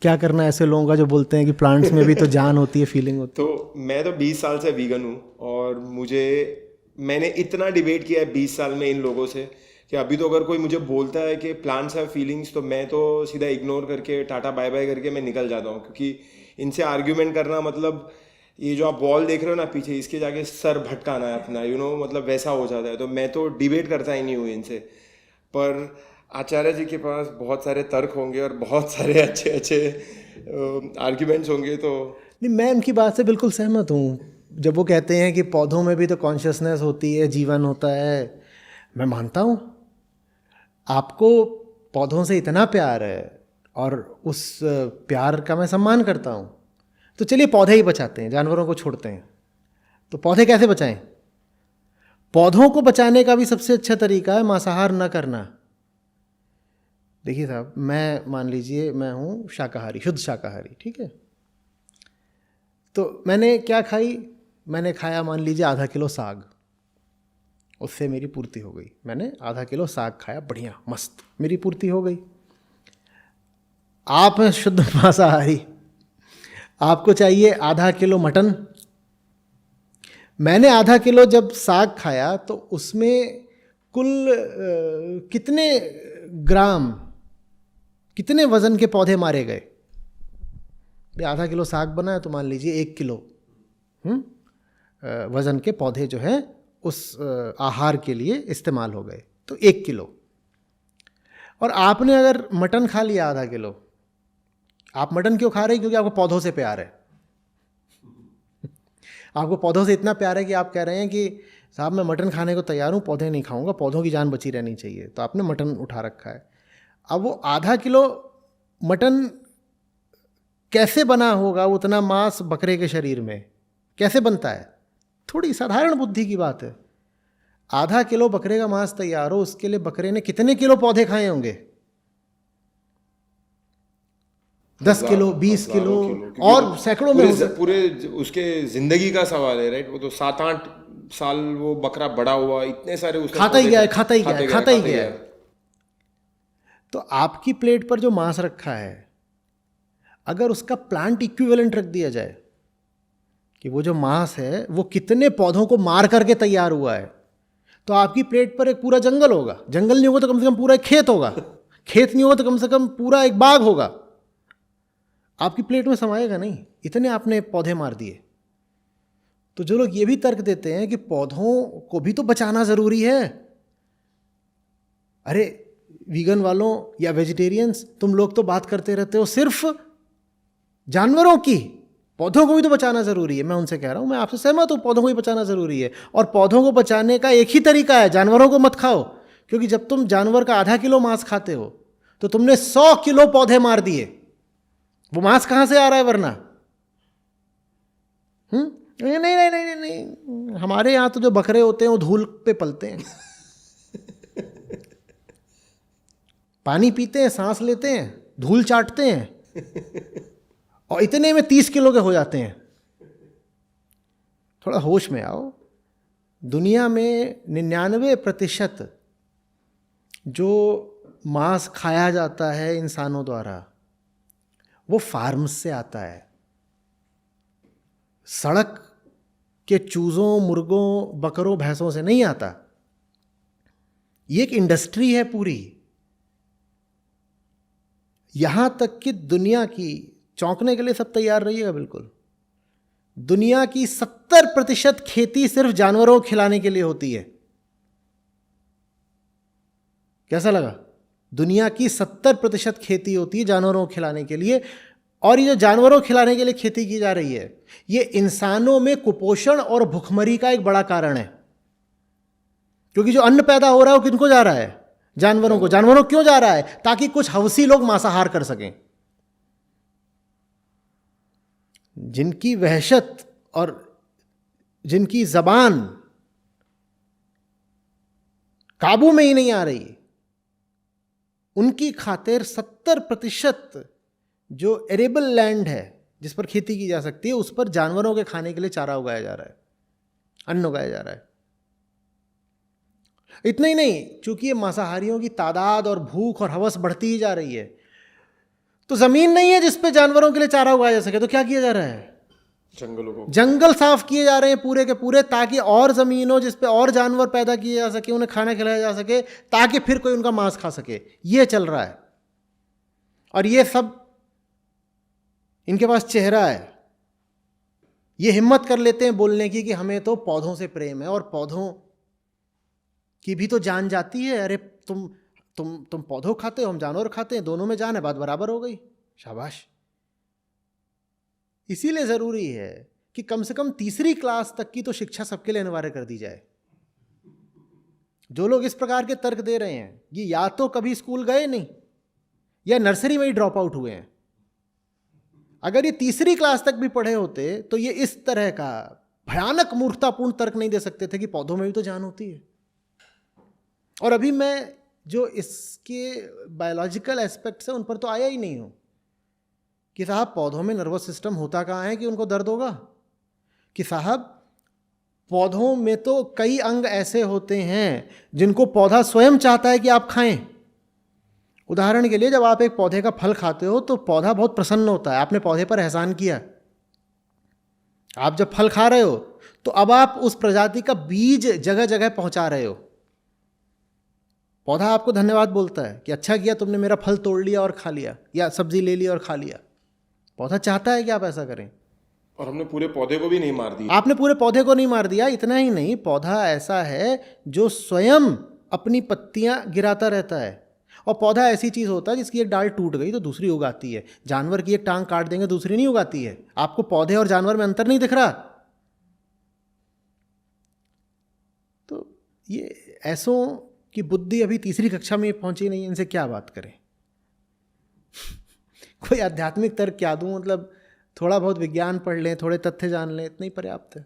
क्या करना है ऐसे लोगों का जो बोलते हैं कि प्लांट्स में भी तो जान होती है, फीलिंग होती है? तो मैं तो 20 साल से वीगन हूँ, और मैंने इतना डिबेट किया है 20 साल में इन लोगों से कि अभी तो अगर कोई मुझे बोलता है कि प्लांट्स हैव फीलिंग्स, तो मैं तो सीधा इग्नोर करके टाटा बाय बाय करके मैं निकल जाता हूँ, क्योंकि इनसे आर्ग्यूमेंट करना मतलब, ये जो आप बॉल देख रहे हो ना पीछे, इसके जाके सर भटकाना है अपना, मतलब वैसा हो जाता है। तो मैं तो डिबेट करता ही नहीं हूँ इनसे। पर आचार्य जी के पास बहुत सारे तर्क होंगे और बहुत सारे अच्छे अच्छे आर्ग्यूमेंट्स होंगे। तो नहीं, मैं उनकी बात से बिल्कुल सहमत हूँ। जब वो कहते हैं कि पौधों में भी तो कॉन्शियसनेस होती है, जीवन होता है, मैं मानता हूँ। आपको पौधों से इतना प्यार है और उस प्यार का मैं सम्मान करता हूँ, तो चलिए पौधे ही बचाते हैं, जानवरों को छोड़ते हैं। तो पौधे कैसे बचाएं? पौधों को बचाने का भी सबसे अच्छा तरीका है मांसाहार न करना। देखिए साहब, मैं मान लीजिए मैं हूँ शाकाहारी, शुद्ध शाकाहारी, ठीक है। तो मैंने क्या खाई? मैंने खाया मान लीजिए आधा किलो साग, उससे मेरी पूर्ति हो गई। मैंने आधा किलो साग खाया, बढ़िया मस्त, मेरी पूर्ति हो गई। आप हैं शुद्ध मांसाहारी, आपको चाहिए आधा किलो मटन। मैंने आधा किलो जब साग खाया तो उसमें कुल कितने ग्राम, कितने वजन के पौधे मारे गए? आधा किलो साग बना है तो मान लीजिए 1 किलो वजन के पौधे जो है उस आहार के लिए इस्तेमाल हो गए, तो 1 किलो। और आपने अगर मटन खा लिया आधा किलो, आप मटन क्यों खा रहे हैं? क्योंकि आपको पौधों से प्यार है। आपको पौधों से इतना प्यार है कि आप कह रहे हैं कि साहब मैं मटन खाने को तैयार हूँ, पौधे नहीं खाऊंगा, पौधों की जान बची रहनी चाहिए, तो आपने मटन उठा रखा है। अब वो आधा किलो मटन कैसे बना होगा? उतना मांस बकरे के शरीर में कैसे बनता है? थोड़ी साधारण बुद्धि की बात है। आधा किलो बकरे का मांस तैयार हो, उसके लिए बकरे ने कितने किलो पौधे खाए होंगे? 10 किलो, 20 किलो, हजारों किलो, क्योंकि वो और सैकड़ों में हो सकता पूरे उसके जिंदगी का सवाल है, राइट। वो तो 7-8 साल वो बकरा बड़ा हुआ, इतने सारे है। उसने खाता ही पौधे गया है, खाए, खाता ही गया है, खाते गया खाता ही खाते गया गया। है। तो आपकी प्लेट पर जो मांस रखा है, अगर उसका प्लांट इक्विवेलेंट रख दिया जाए कि वो जो मांस है वो कितने पौधों को मार करके तैयार हुआ है, तो आपकी प्लेट पर एक पूरा जंगल होगा। जंगल नहीं होगा तो कम से कम पूरा एक खेत होगा। खेत नहीं होगा तो कम से कम पूरा एक बाग होगा। आपकी प्लेट में समाएगा नहीं, इतने आपने पौधे मार दिए। तो जो लोग ये भी तर्क देते हैं कि पौधों को भी तो बचाना ज़रूरी है, अरे वीगन वालों या वेजिटेरियंस, तुम लोग तो बात करते रहते हो सिर्फ जानवरों की, पौधों को भी तो बचाना ज़रूरी है। मैं उनसे कह रहा हूँ, मैं आपसे सहमत हूँ, पौधों को भी बचाना ज़रूरी है। और पौधों को बचाने का एक ही तरीका है, जानवरों को मत खाओ। क्योंकि जब तुम जानवर का आधा किलो मांस खाते हो तो तुमने 100 किलो पौधे मार दिए। वो मांस कहाँ से आ रहा है वरना? नहीं नहीं नहीं नहीं नहीं, हमारे यहाँ तो जो बकरे होते हैं वो धूल पे पलते हैं। पानी पीते हैं, सांस लेते हैं, धूल चाटते हैं, और इतने में 30 किलो के हो जाते हैं। थोड़ा होश में आओ। दुनिया में 99% जो मांस खाया जाता है इंसानों द्वारा वो फार्म्स से आता है। सड़क के चूज़ों, मुर्गों, बकरों, भैंसों से नहीं आता। ये एक इंडस्ट्री है पूरी। यहाँ तक कि दुनिया की, चौंकने के लिए सब तैयार रहिएगा बिल्कुल, दुनिया की 70% खेती सिर्फ जानवरों को खिलाने के लिए होती है। कैसा लगा? दुनिया की 70% खेती होती है जानवरों को खिलाने के लिए। और ये जो जानवरों को खिलाने के लिए खेती की जा रही है, ये इंसानों में कुपोषण और भुखमरी का एक बड़ा कारण है। क्योंकि जो अन्न पैदा हो रहा है वो किनको जा रहा है? जानवरों को। जानवरों को क्यों जा रहा है? ताकि कुछ हवसी लोग मांसाहार कर सकें। जिनकी वहशत और जिनकी जबान काबू में ही नहीं आ रही, उनकी खातिर 70% जो एरेबल लैंड है जिस पर खेती की जा सकती है, उस पर जानवरों के खाने के लिए चारा उगाया जा रहा है, अन्न उगाया जा रहा है। इतना ही नहीं, चूंकि ये मांसाहारियों की तादाद और भूख और हवस बढ़ती ही जा रही है, तो जमीन नहीं है जिस पे जानवरों के लिए चारा उगाया जा सके, तो क्या किया जा रहा है? जंगलों को, जंगल साफ किए जा रहे हैं पूरे के पूरे, ताकि और जमीन हो जिस पे और जानवर पैदा किए जा सके, उन्हें खाना खिलाया जा सके, ताकि फिर कोई उनका मांस खा सके। ये चल रहा है। और ये सब इनके पास चेहरा है। ये हिम्मत कर लेते हैं बोलने की कि हमें तो पौधों से प्रेम है, और पौधों की भी तो जान जाती है। अरे तुम पौधों खाते हो, हम जानवर खाते हैं, दोनों में जान है, बात बराबर हो गई, शाबाश। इसीलिए ज़रूरी है कि कम से कम तीसरी क्लास तक की तो शिक्षा सबके लिए अनिवार्य कर दी जाए। जो लोग इस प्रकार के तर्क दे रहे हैं, ये या तो कभी स्कूल गए नहीं या नर्सरी में ही ड्रॉप आउट हुए हैं। अगर ये तीसरी क्लास तक भी पढ़े होते तो ये इस तरह का भयानक मूर्खतापूर्ण तर्क नहीं दे सकते थे कि पौधों में भी तो जान होती है। और अभी मैं जो इसके बायोलॉजिकल एस्पेक्ट्स हैं उन पर तो आया ही नहीं हूँ कि साहब पौधों में नर्वस सिस्टम होता कहाँ है कि उनको दर्द होगा, कि साहब पौधों में तो कई अंग ऐसे होते हैं जिनको पौधा स्वयं चाहता है कि आप खाएं। उदाहरण के लिए, जब आप एक पौधे का फल खाते हो तो पौधा बहुत प्रसन्न होता है, आपने पौधे पर एहसान किया। आप जब फल खा रहे हो तो अब आप उस प्रजाति का बीज जगह जगह पहुंचा रहे हो। पौधा आपको धन्यवाद बोलता है कि अच्छा किया तुमने मेरा फल तोड़ लिया और खा लिया, या सब्जी ले ली और खा लिया। पौधा चाहता है कि आप ऐसा करें। और हमने पूरे पौधे को भी नहीं मार दिया। आपने पूरे पौधे को नहीं मार दिया। इतना ही नहीं, पौधा ऐसा है जो स्वयं अपनी पत्तियां गिराता रहता है। और पौधा ऐसी चीज़ होता है जिसकी एक डाल टूट गई तो दूसरी उगाती है। जानवर की एक टांग काट देंगे दूसरी नहीं उगाती है। आपको पौधे और जानवर में अंतर नहीं दिख रहा? तो ये ऐसों की बुद्धि अभी तीसरी कक्षा में पहुंची नहीं, इनसे क्या बात करें? कोई आध्यात्मिक तर्क क्या दूं? मतलब थोड़ा बहुत विज्ञान पढ़ लें, थोड़े तथ्य जान लें, इतना ही पर्याप्त है।